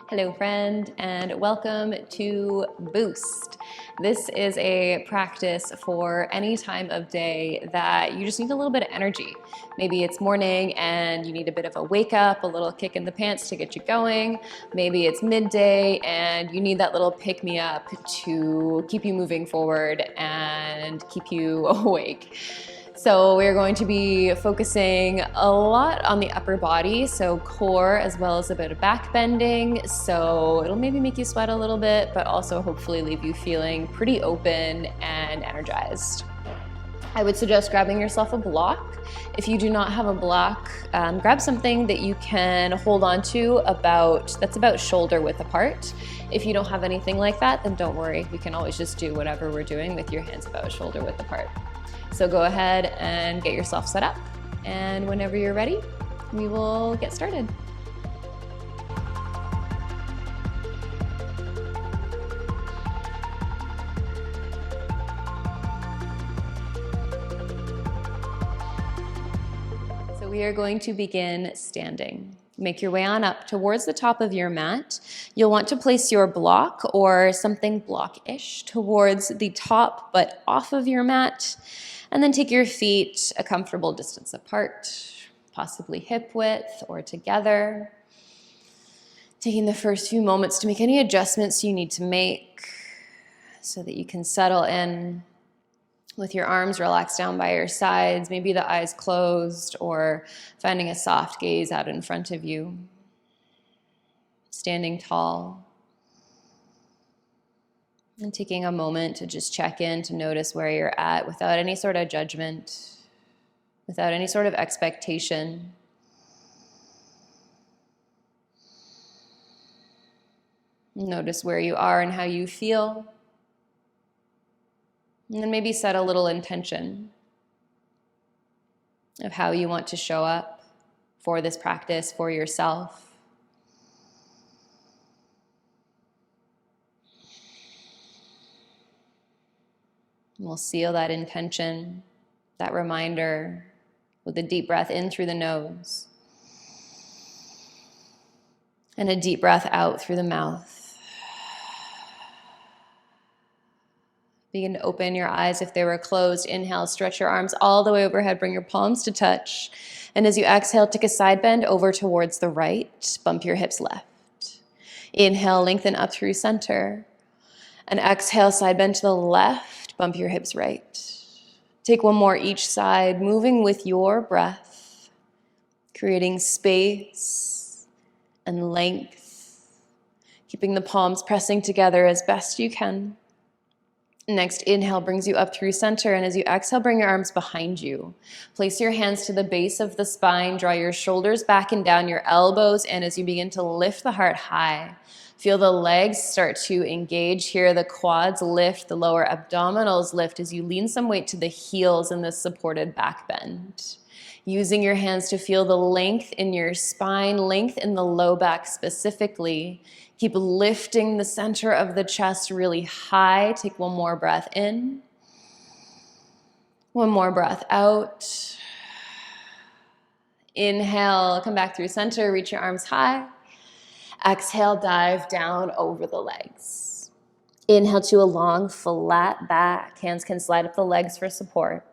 Hello friend, and welcome to Boost. This is a practice for any time of day that you just need a little bit of energy. Maybe it's morning and you need a bit of a wake up, a little kick in the pants to get you going. Maybe it's midday and you need that little pick me up to keep you moving forward and keep you awake. So we're going to be focusing a lot on the upper body, so core as well as a bit of back bending. So it'll maybe make you sweat a little bit, but also hopefully leave you feeling pretty open and energized. I would suggest grabbing yourself a block. If you do not have a block, grab something that you can hold on to that's about shoulder width apart. If you don't have anything like that, then don't worry. We can always just do whatever we're doing with your hands about shoulder width apart. So go ahead and get yourself set up, and whenever you're ready, we will get started. So we are going to begin standing. Make your way on up towards the top of your mat. You'll want to place your block or something block-ish towards the top but off of your mat. And then take your feet a comfortable distance apart, possibly hip width or together. Taking the first few moments to make any adjustments you need to make so that you can settle in with your arms relaxed down by your sides, maybe the eyes closed, or finding a soft gaze out in front of you. Standing tall. And taking a moment to just check in, to notice where you're at without any sort of judgment, without any sort of expectation. Notice where you are and how you feel. And then maybe set a little intention of how you want to show up for this practice, for yourself. And we'll seal that intention, that reminder, with a deep breath in through the nose and a deep breath out through the mouth. Begin to open your eyes if they were closed. Inhale, stretch your arms all the way overhead, bring your palms to touch. And as you exhale, take a side bend over towards the right, bump your hips left. Inhale, lengthen up through center. And exhale, side bend to the left, bump your hips right. Take one more each side, moving with your breath, creating space and length, keeping the palms pressing together as best you can. Next inhale brings you up through center, and as you exhale, bring your arms behind you. Place your hands to the base of the spine, draw your shoulders back and down, your elbows, and as you begin to lift the heart high, feel the legs start to engage here. The quads lift, the lower abdominals lift as you lean some weight to the heels in this supported back bend. Using your hands to feel the length in your spine, length in the low back specifically. Keep lifting the center of the chest really high. Take one more breath in. One more breath out. Inhale, come back through center, reach your arms high. Exhale, dive down over the legs. Inhale to a long, flat back. Hands can slide up the legs for support.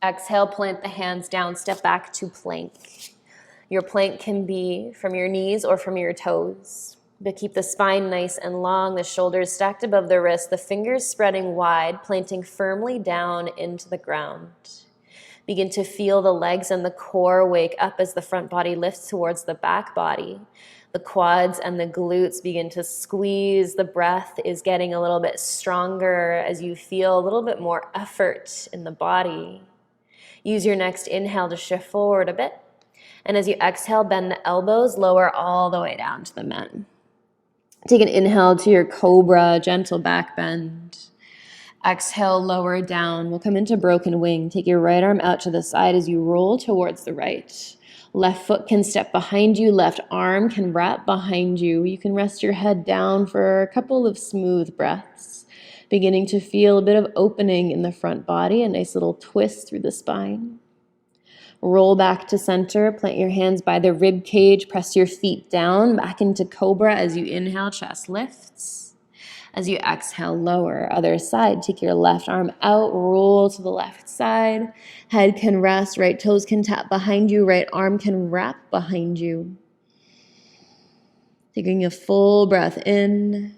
Exhale, plant the hands down, step back to plank. Your plank can be from your knees or from your toes, but keep the spine nice and long, the shoulders stacked above the wrists, the fingers spreading wide, planting firmly down into the ground. Begin to feel the legs and the core wake up as the front body lifts towards the back body. The quads and the glutes begin to squeeze. The breath is getting a little bit stronger as you feel a little bit more effort in the body. Use your next inhale to shift forward a bit. And as you exhale, bend the elbows, lower all the way down to the mat. Take an inhale to your cobra, gentle back bend. Exhale, lower down. We'll come into broken wing. Take your right arm out to the side as you roll towards the right. Left foot can step behind you. Left arm can wrap behind you. You can rest your head down for a couple of smooth breaths. Beginning to feel a bit of opening in the front body, a nice little twist through the spine. Roll back to center, plant your hands by the rib cage, press your feet down, back into cobra as you inhale, chest lifts. As you exhale, lower. Other side, take your left arm out, roll to the left side. Head can rest, right toes can tap behind you, right arm can wrap behind you. Taking a full breath in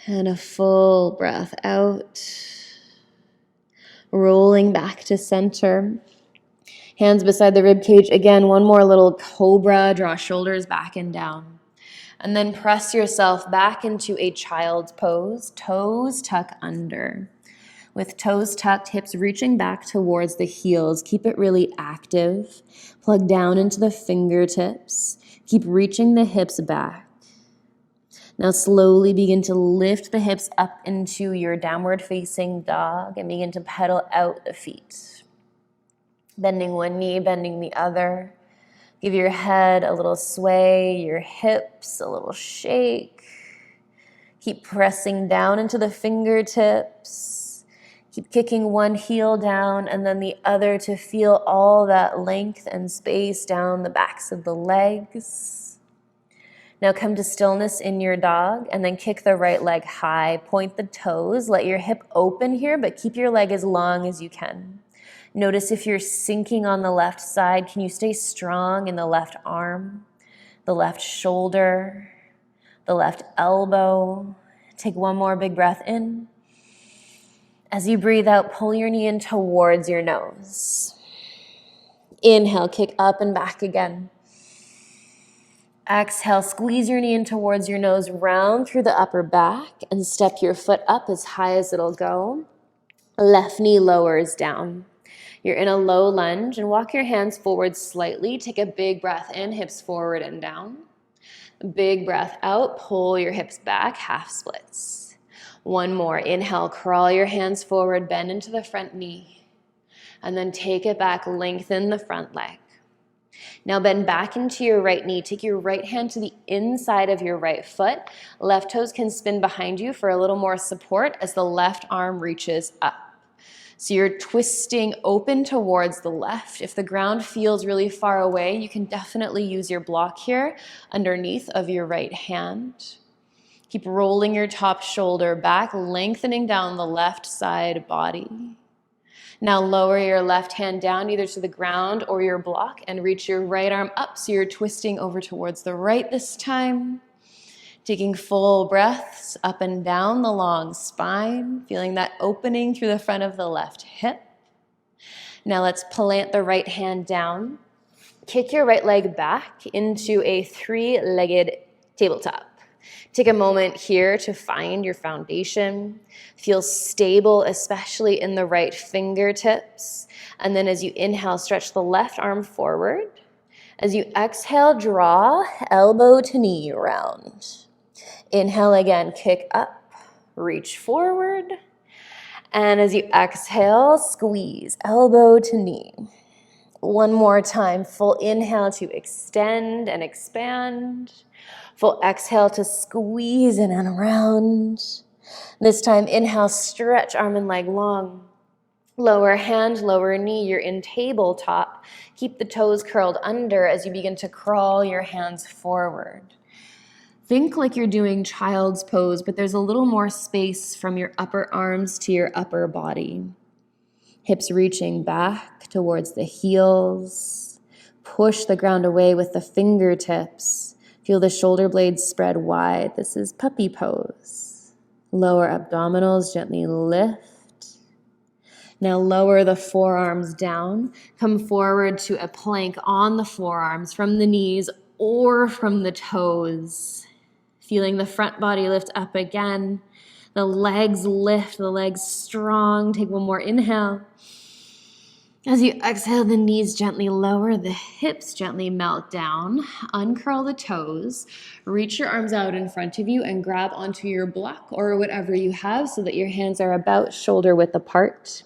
and a full breath out. Rolling back to center. Hands beside the rib cage. Again, one more little cobra. Draw shoulders back and down. And then press yourself back into a child's pose. Toes tuck under. With toes tucked, hips reaching back towards the heels. Keep it really active. Plug down into the fingertips. Keep reaching the hips back. Now slowly begin to lift the hips up into your downward facing dog and begin to pedal out the feet. Bending one knee, bending the other. Give your head a little sway, your hips a little shake. Keep pressing down into the fingertips. Keep kicking one heel down and then the other to feel all that length and space down the backs of the legs. Now come to stillness in your dog and then kick the right leg high. Point the toes. Let your hip open here, but keep your leg as long as you can. Notice if you're sinking on the left side, can you stay strong in the left arm, the left shoulder, the left elbow? Take one more big breath in. As you breathe out, pull your knee in towards your nose. Inhale, kick up and back again. Exhale, squeeze your knee in towards your nose, round through the upper back, and step your foot up as high as it'll go. Left knee lowers down. You're in a low lunge and walk your hands forward slightly. Take a big breath in, hips forward and down. Big breath out, pull your hips back, half splits. One more, inhale, crawl your hands forward, bend into the front knee. And then take it back, lengthen the front leg. Now bend back into your right knee. Take your right hand to the inside of your right foot. Left toes can spin behind you for a little more support as the left arm reaches up. So you're twisting open towards the left. If the ground feels really far away, you can definitely use your block here underneath of your right hand. Keep rolling your top shoulder back, lengthening down the left side body. Now lower your left hand down either to the ground or your block and reach your right arm up so you're twisting over towards the right this time. Taking full breaths up and down the long spine, feeling that opening through the front of the left hip. Now let's plant the right hand down. Kick your right leg back into a three-legged tabletop. Take a moment here to find your foundation. Feel stable, especially in the right fingertips. And then as you inhale, stretch the left arm forward. As you exhale, draw elbow to knee round. Inhale again, kick up, reach forward. And as you exhale, squeeze elbow to knee. One more time, full inhale to extend and expand. Full exhale to squeeze in and around. This time, inhale, stretch arm and leg long. Lower hand, lower knee, you're in tabletop. Keep the toes curled under as you begin to crawl your hands forward. Think like you're doing child's pose, but there's a little more space from your upper arms to your upper body. Hips reaching back towards the heels. Push the ground away with the fingertips. Feel the shoulder blades spread wide. This is puppy pose. Lower abdominals, gently lift. Now lower the forearms down. Come forward to a plank on the forearms from the knees or from the toes. Feeling the front body lift up again. The legs lift, the legs strong. Take one more inhale. As you exhale, the knees gently lower, the hips gently melt down. Uncurl the toes. Reach your arms out in front of you and grab onto your block or whatever you have so that your hands are about shoulder width apart.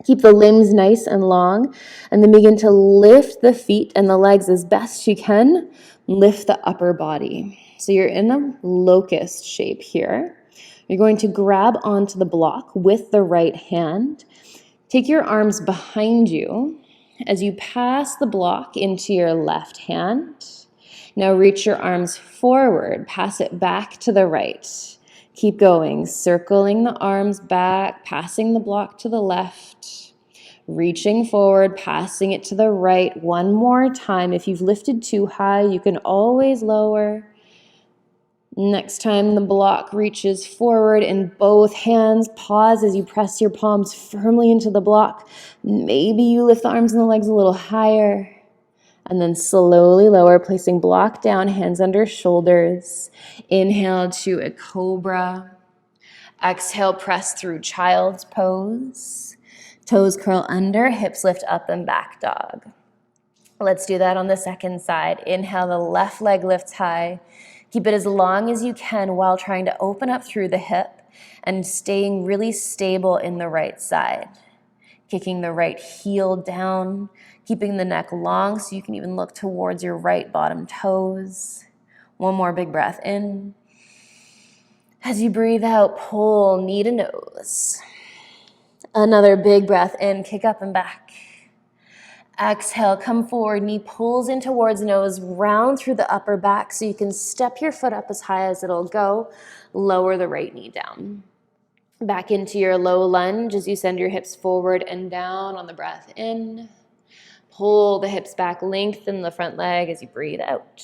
Keep the limbs nice and long, and then begin to lift the feet and the legs as best you can. Lift the upper body. So you're in a locust shape here. You're going to grab onto the block with the right hand. Take your arms behind you As you pass the block into your left hand, now reach your arms forward, pass it back to the right. Keep going, circling the arms back, passing the block to the left, reaching forward, passing it to the right. One more time. If you've lifted too high, you can always lower. Next time the block reaches forward in both hands, pause as you press your palms firmly into the block. Maybe you lift the arms and the legs a little higher. And then slowly lower, placing block down, hands under shoulders. Inhale to a cobra. Exhale, press through child's pose. Toes curl under, hips lift up and back dog. Let's do that on the second side. Inhale, the left leg lifts high. Keep it as long as you can while trying to open up through the hip and staying really stable in the right side. Kicking the right heel down, keeping the neck long so you can even look towards your right bottom toes. One more big breath in. As you breathe out, pull knee to nose. Another big breath in, kick up and back. Exhale, come forward, knee pulls in towards nose, round through the upper back so you can step your foot up as high as it'll go. Lower the right knee down. Back into your low lunge as you send your hips forward and down on the breath in. Pull the hips back, lengthen the front leg as you breathe out.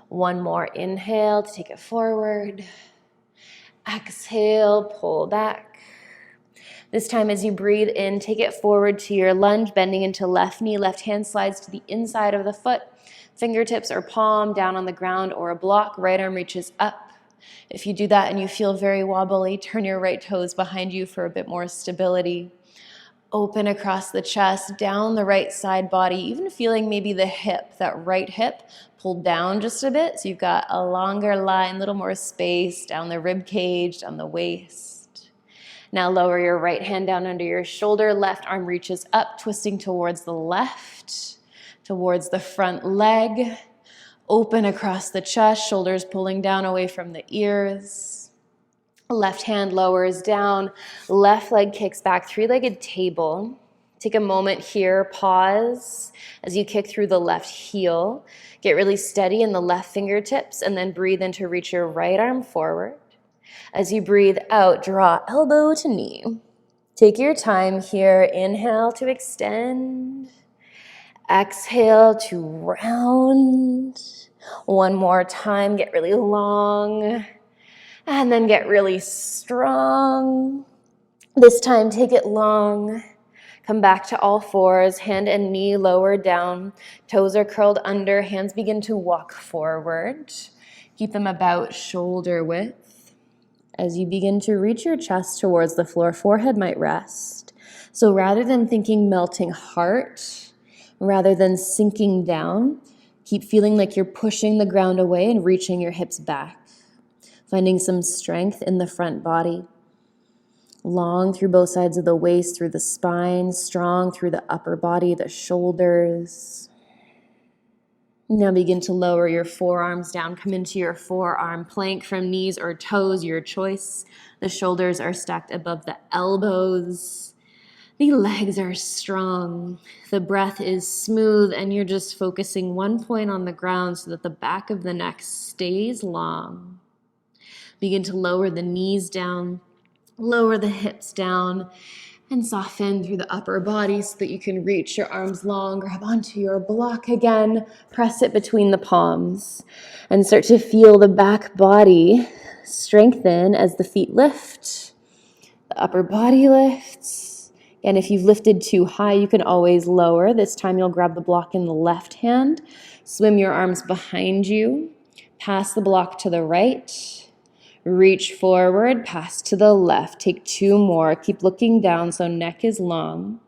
One more inhale to take it forward. Exhale, pull back. This time as you breathe in, take it forward to your lunge, bending into left knee. Left hand slides to the inside of the foot. Fingertips or palm down on the ground or a block. Right arm reaches up. If you do that and you feel very wobbly, turn your right toes behind you for a bit more stability. Open across the chest, down the right side body, even feeling maybe the hip, that right hip, pulled down just a bit. So you've got a longer line, a little more space down the rib cage, down the waist. Now lower your right hand down under your shoulder. Left arm reaches up, twisting towards the left, towards the front leg. Open across the chest, shoulders pulling down away from the ears. Left hand lowers down, left leg kicks back, three-legged table. Take a moment here, pause as you kick through the left heel. Get really steady in the left fingertips and then breathe in to reach your right arm forward. As you breathe out, draw elbow to knee. Take your time here. Inhale to extend. Exhale to round. One more time, get really long. And then get really strong. This time, take it long. Come back to all fours, hand and knee lower down. Toes are curled under, hands begin to walk forward. Keep them about shoulder width. As you begin to reach your chest towards the floor, forehead might rest. So rather than thinking melting heart, rather than sinking down, keep feeling like you're pushing the ground away and reaching your hips back. Finding some strength in the front body. Long through both sides of the waist, through the spine, strong through the upper body, the shoulders. Now begin to lower your forearms down. Come into your forearm plank from knees or toes, your choice. The shoulders are stacked above the elbows. The legs are strong. The breath is smooth, and you're just focusing one point on the ground so that the back of the neck stays long. Begin to lower the knees down, lower the hips down, and soften through the upper body so that you can reach your arms long, grab onto your block again, press it between the palms, and start to feel the back body strengthen as the feet lift, the upper body lifts. And if you've lifted too high, you can always lower. This time you'll grab the block in the left hand, swim your arms behind you, pass the block to the right, reach forward, pass to the left. Take two more. Keep looking down so neck is long.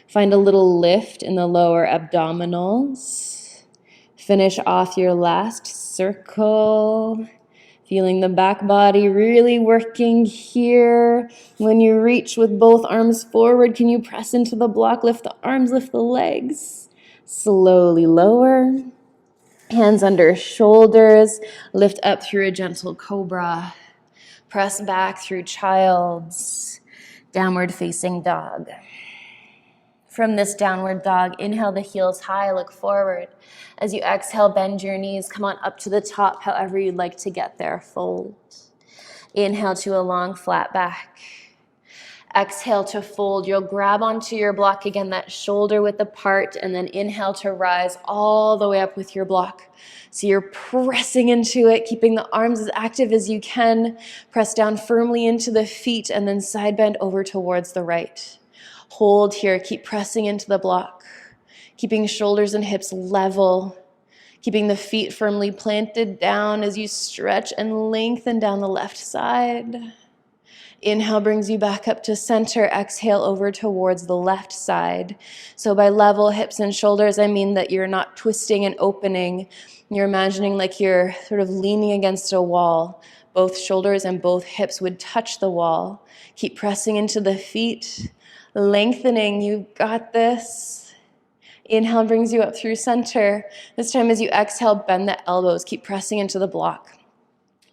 Find a little lift in the lower abdominals. Finish off your last circle. Feeling the back body really working here. When you reach with both arms forward, can you press into the block? Lift the arms, lift the legs. Slowly lower. Hands under shoulders. Lift up through a gentle cobra. Press back through child's downward facing dog. From this downward dog, inhale the heels high, look forward. As you exhale, bend your knees, come on up to the top, however you'd like to get there, fold. Inhale to a long flat back. Exhale to fold. You'll grab onto your block again, that shoulder width apart, and then inhale to rise all the way up with your block. So you're pressing into it, keeping the arms as active as you can. Press down firmly into the feet and then side bend over towards the right. Hold here, keep pressing into the block, keeping shoulders and hips level, keeping the feet firmly planted down as you stretch and lengthen down the left side. Inhale brings you back up to center. Exhale over towards the left side. So by level hips and shoulders, I mean that you're not twisting and opening. You're imagining like you're sort of leaning against a wall. Both shoulders and both hips would touch the wall. Keep pressing into the feet, lengthening. You've got this. Inhale brings you up through center. This time as you exhale, bend the elbows. Keep pressing into the block.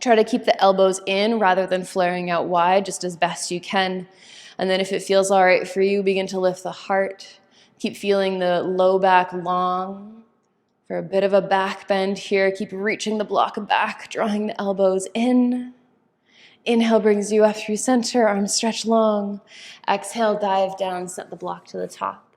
Try to keep the elbows in rather than flaring out wide, just as best you can. And then if it feels all right for you, begin to lift the heart. Keep feeling the low back long. For a bit of a back bend here, keep reaching the block back, drawing the elbows in. Inhale brings you up through center, arms stretch long. Exhale, dive down, set the block to the top.